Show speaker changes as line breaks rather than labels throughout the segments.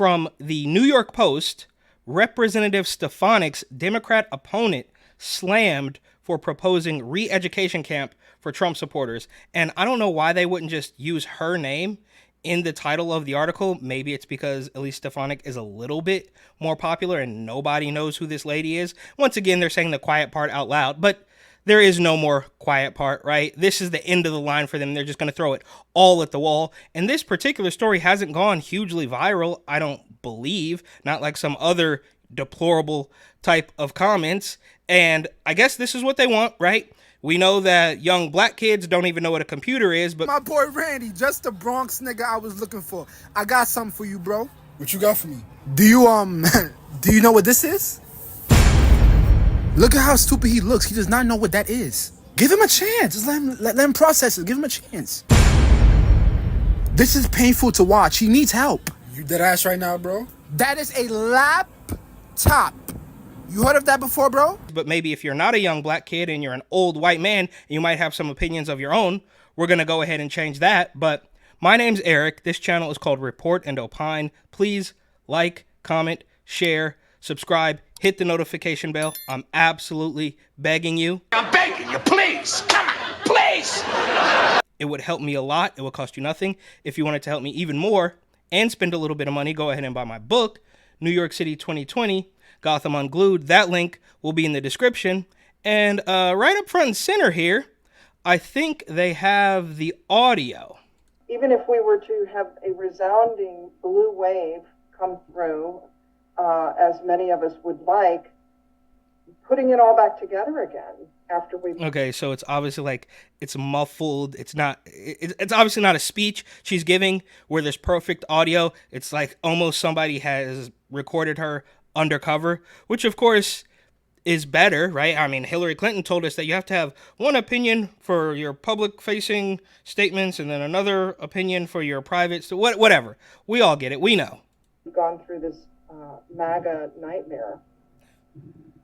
From the New York Post, Representative Stefanik's Democrat opponent slammed for proposing re-education camp for Trump supporters. And I don't know why they wouldn't just use her name in the title of the article. Maybe it's because Elise Stefanik is a little bit more popular and nobody knows who this lady is. Once again, they're saying the quiet part out loud, but there is no more quiet part, right? This is the end of the line for them. They're just going to throw it all at the wall. And this particular story hasn't gone hugely viral, I don't believe, not like some other deplorable type of comments. And I guess this is what they want, right? We know that young black kids don't even know what a computer is, but...
My boy Randy, just the Bronx nigga I was looking for. I got something for you, bro.
What you got for me?
Do you know what this is? Look at how stupid he looks. He does not know what that is. Give him a chance. Just let him process it. Give him a chance. This is painful to watch. He needs help.
You dead ass right now, bro?
That is a laptop. You heard of that before, bro?
But maybe if you're not a young black kid and you're an old white man, you might have some opinions of your own. We're going to go ahead and change that. But my name's Eric. This channel is called Report and Opine. Please like, comment, share, subscribe, hit the notification bell. I'm absolutely begging you.
I'm begging you, please. Come on, please.
It would help me a lot. It would cost you nothing. If you wanted to help me even more and spend a little bit of money, go ahead and buy my book, New York City 2020, Gotham Unglued. That link will be in the description. And right up front and center here, I think they have the audio.
Even if we were to have a resounding blue wave come through, as many of us would like, putting it all back together again after we...
Okay, so it's obviously like it's muffled. It's obviously not a speech she's giving where there's perfect audio. It's like almost somebody has recorded her undercover, which of course is better, right? I mean, Hillary Clinton told us that you have to have one opinion for your public-facing statements and then another opinion for your private, so whatever. We all get it. We know.
We've gone through this MAGA nightmare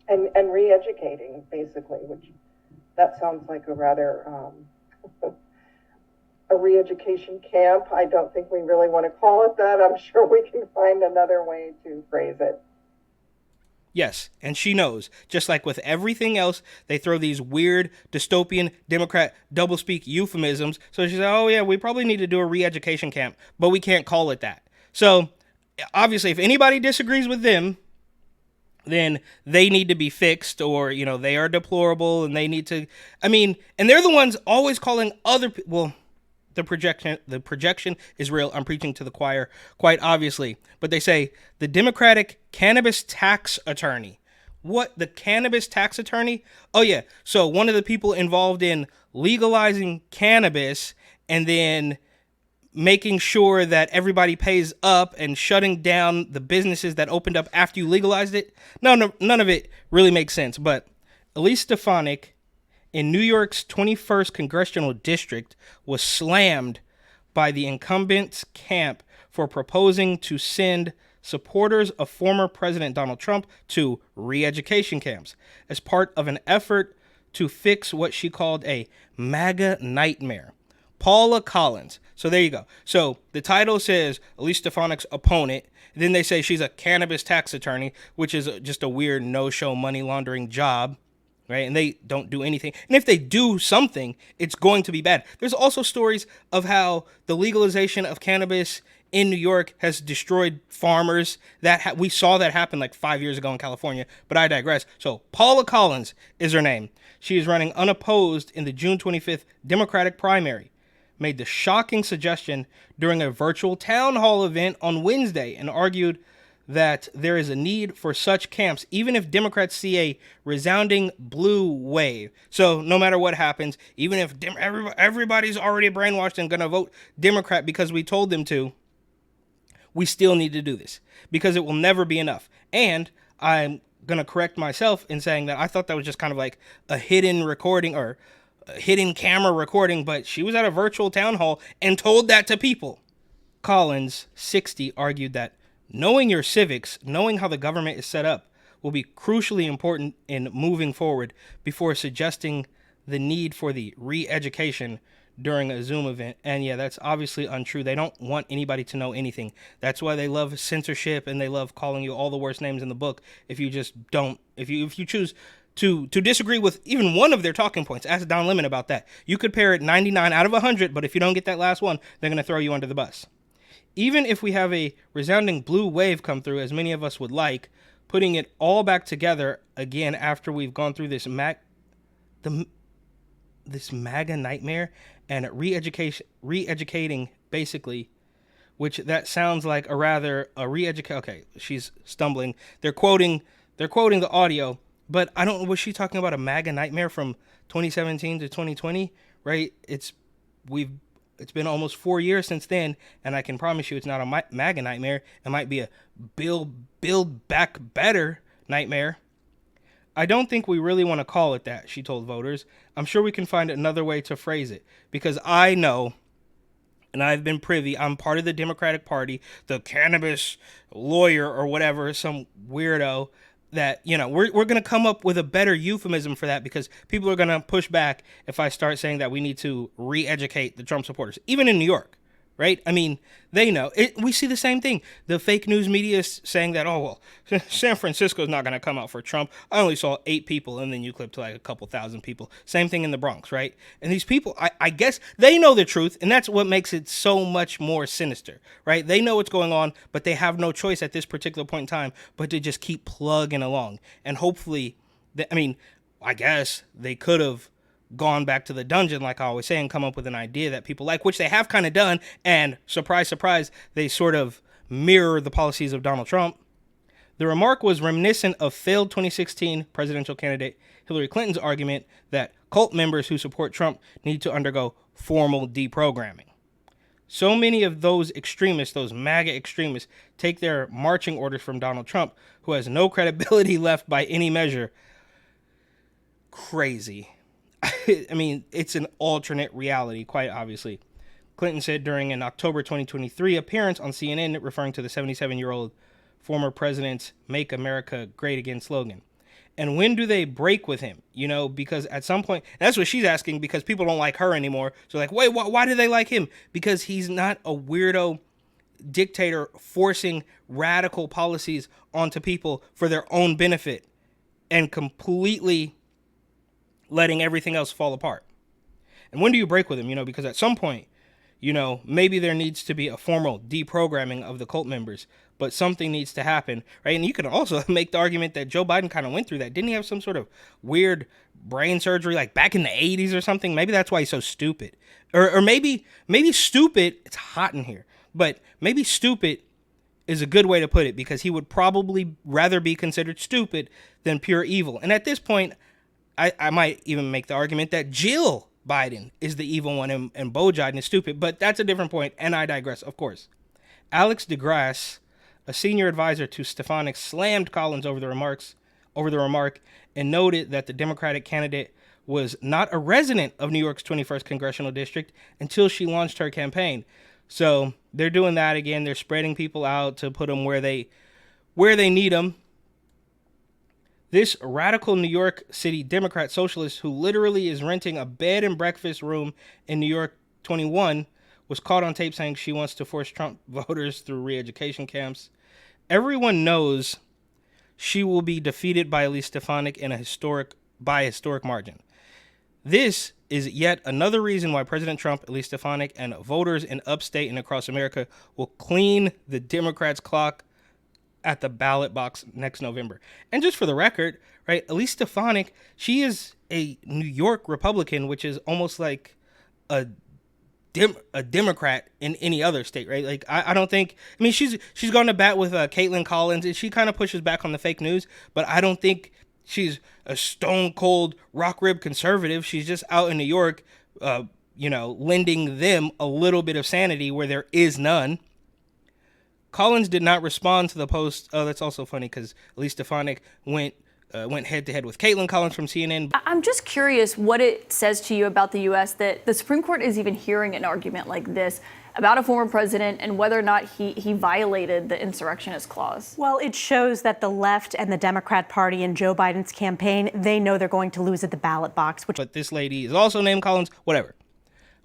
and re-educating, basically, which that sounds like a rather a re-education camp. I don't think we really want to call it that. I'm sure we can find another way to phrase it.
Yes, and she knows. Just like with everything else, they throw these weird dystopian Democrat doublespeak euphemisms. So she said, oh yeah, we probably need to do a re-education camp, but we can't call it that. So obviously, if anybody disagrees with them, then they need to be fixed, or, you know, they are deplorable and they need to, I mean, and they're the ones always calling other people, well, the projection is real. I'm preaching to the choir, quite obviously. But they say the Democratic cannabis tax attorney. What? The cannabis tax attorney? Oh, yeah. So one of the people involved in legalizing cannabis and then making sure that everybody pays up and shutting down the businesses that opened up after you legalized it. None of it really makes sense. But Elise Stefanik in New York's 21st congressional district was slammed by the incumbent's camp for proposing to send supporters of former President Donald Trump to re-education camps as part of an effort to fix what she called a MAGA nightmare. Paula Collins. So there you go. So the title says Elise Stefanik's opponent. Then they say she's a cannabis tax attorney, which is just a weird no-show money laundering job, right? And they don't do anything. And if they do something, it's going to be bad. There's also stories of how the legalization of cannabis in New York has destroyed farmers. That we saw that happen like 5 years ago in California, but I digress. So Paula Collins is her name. She is running unopposed in the June 25th Democratic primary. Made the shocking suggestion during a virtual town hall event on Wednesday and argued that there is a need for such camps, even if Democrats see a resounding blue wave. So no matter what happens, even if everybody's already brainwashed and going to vote Democrat because we told them to, we still need to do this because it will never be enough. And I'm going to correct myself in saying that I thought that was just kind of like a hidden recording or hidden camera recording, but she was at a virtual town hall and told that to people. Collins, 60, argued that knowing your civics, knowing how the government is set up, will be crucially important in moving forward before suggesting the need for the re-education during a Zoom event. And yeah, that's obviously untrue. They don't want anybody to know anything. That's why they love censorship and they love calling you all the worst names in the book if you just don't, if you choose to disagree with even one of their talking points. Ask Don Lemon about that. You could parrot 99 out of 100, but if you don't get that last one, they're going to throw you under the bus. Even if we have a resounding blue wave come through, as many of us would like, putting it all back together again after we've gone through this this MAGA nightmare and re-educating basically, which that sounds like okay, she's stumbling. They're quoting the audio, but I don't know, was she talking about a MAGA nightmare from 2017 to 2020, right? It's been almost 4 years since then, and I can promise you it's not a MAGA nightmare. It might be a build back better nightmare. I don't think we really want to call it that, she told voters. I'm sure we can find another way to phrase it, because I know, and I've been privy, I'm part of the Democratic Party, the cannabis lawyer or whatever, some weirdo, that, you know, we're going to come up with a better euphemism for that, because people are going to push back if I start saying that we need to re-educate the Trump supporters, even in New York. Right? I mean, they know. We see the same thing. The fake news media is saying that, oh, well, San Francisco's not going to come out for Trump. I only saw 8 people, and then you clip to like a couple thousand people. Same thing in the Bronx, right? And these people, I guess they know the truth, and that's what makes it so much more sinister, right? They know what's going on, but they have no choice at this particular point in time but to just keep plugging along. And hopefully, I guess they could have gone back to the dungeon, like I always say, and come up with an idea that people like, which they have kind of done, and surprise, surprise, they sort of mirror the policies of Donald Trump. The remark was reminiscent of failed 2016 presidential candidate Hillary Clinton's argument that cult members who support Trump need to undergo formal deprogramming. So many of those extremists, those MAGA extremists, take their marching orders from Donald Trump, who has no credibility left by any measure. Crazy. I mean, it's an alternate reality, quite obviously. Clinton said during an October 2023 appearance on CNN, referring to the 77-year-old former president's Make America Great Again slogan. And when do they break with him? You know, because at some point, that's what she's asking, because people don't like her anymore. So like, wait, why do they like him? Because he's not a weirdo dictator forcing radical policies onto people for their own benefit and completely letting everything else fall apart. And when do you break with him? You know, because at some point, you know, maybe there needs to be a formal deprogramming of the cult members, but something needs to happen, right? And you can also make the argument that Joe Biden kind of went through that. Didn't he have some sort of weird brain surgery like back in the 80s or something? Maybe that's why he's so stupid. Or maybe stupid, it's hot in here, but maybe stupid is a good way to put it, because he would probably rather be considered stupid than pure evil. And at this point, I might even make the argument that Jill Biden is the evil one and Beau Biden is stupid, but that's a different point, and I digress, of course. Alex DeGrasse, a senior advisor to Stefanik, slammed Collins over the remark and noted that the Democratic candidate was not a resident of New York's 21st congressional district until she launched her campaign. So they're doing that again. They're spreading people out to put them where they need them. This radical New York City Democrat socialist, who literally is renting a bed and breakfast room in New York 21, was caught on tape saying she wants to force Trump voters through re-education camps. Everyone knows she will be defeated by Elise Stefanik in a historic margin. This is yet another reason why President Trump, Elise Stefanik, and voters in upstate and across America will clean the Democrats' clock at the ballot box next November. And just for the record, right, Elise Stefanik, she is a New York Republican, which is almost like a Democrat in any other state, right? Like, I don't think, I mean, she's gone to bat with Caitlin Collins, and she kind of pushes back on the fake news, but I don't think she's a stone cold rock rib conservative. She's just out in New York, lending them a little bit of sanity where there is none. Collins did not respond to the post. Oh, that's also funny because Elise Stefanik went head to head with Caitlin Collins from CNN.
I'm just curious what it says to you about the U.S. that the Supreme Court is even hearing an argument like this about a former president and whether or not he violated the insurrectionist clause.
Well, it shows that the left and the Democrat Party and Joe Biden's campaign, they know they're going to lose at the ballot box.
But this lady is also named Collins, whatever.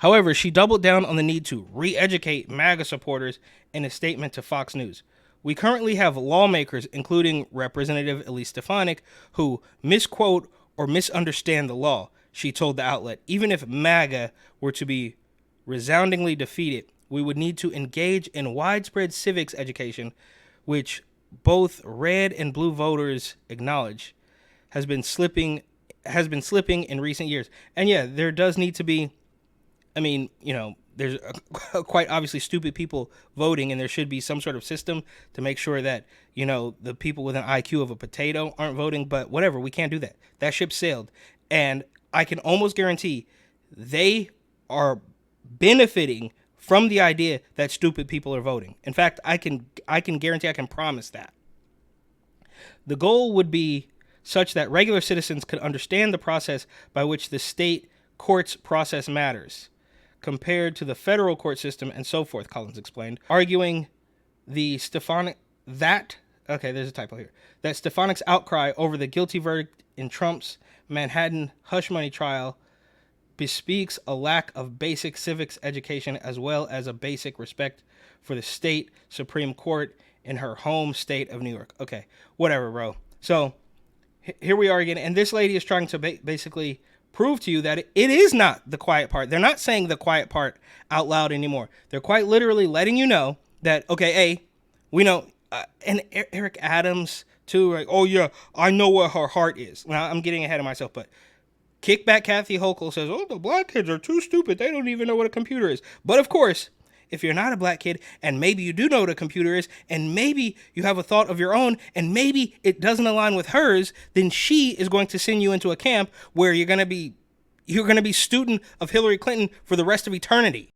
However, she doubled down on the need to re-educate MAGA supporters in a statement to Fox News. We currently have lawmakers, including Representative Elise Stefanik, who misquote or misunderstand the law, she told the outlet. Even if MAGA were to be resoundingly defeated, we would need to engage in widespread civics education, which both red and blue voters acknowledge has been slipping in recent years. And yeah, there does need to be, I mean, you know, there's quite obviously stupid people voting, and there should be some sort of system to make sure that, you know, the people with an IQ of a potato aren't voting. But whatever, we can't do that. That ship sailed. And I can almost guarantee they are benefiting from the idea that stupid people are voting. In fact, I can guarantee, I can promise that. The goal would be such that regular citizens could understand the process by which the state courts process matters, compared to the federal court system and so forth, Collins explained, arguing there's a typo here, that Stefanik's outcry over the guilty verdict in Trump's Manhattan hush money trial bespeaks a lack of basic civics education as well as a basic respect for the state Supreme Court in her home state of New York. Okay, whatever, bro. So here we are again, and this lady is trying to basically prove to you that it is not the quiet part. They're not saying the quiet part out loud anymore. They're quite literally letting you know that, okay, we know, and Eric Adams too, like, oh yeah, I know what her heart is. Now, I'm getting ahead of myself, but Kickback Kathy Hochul says, oh, the black kids are too stupid. They don't even know what a computer is. But of course, if you're not a black kid, and maybe you do know what a computer is, and maybe you have a thought of your own, and maybe it doesn't align with hers, then she is going to send you into a camp where you're going to be student of Hillary Clinton for the rest of eternity.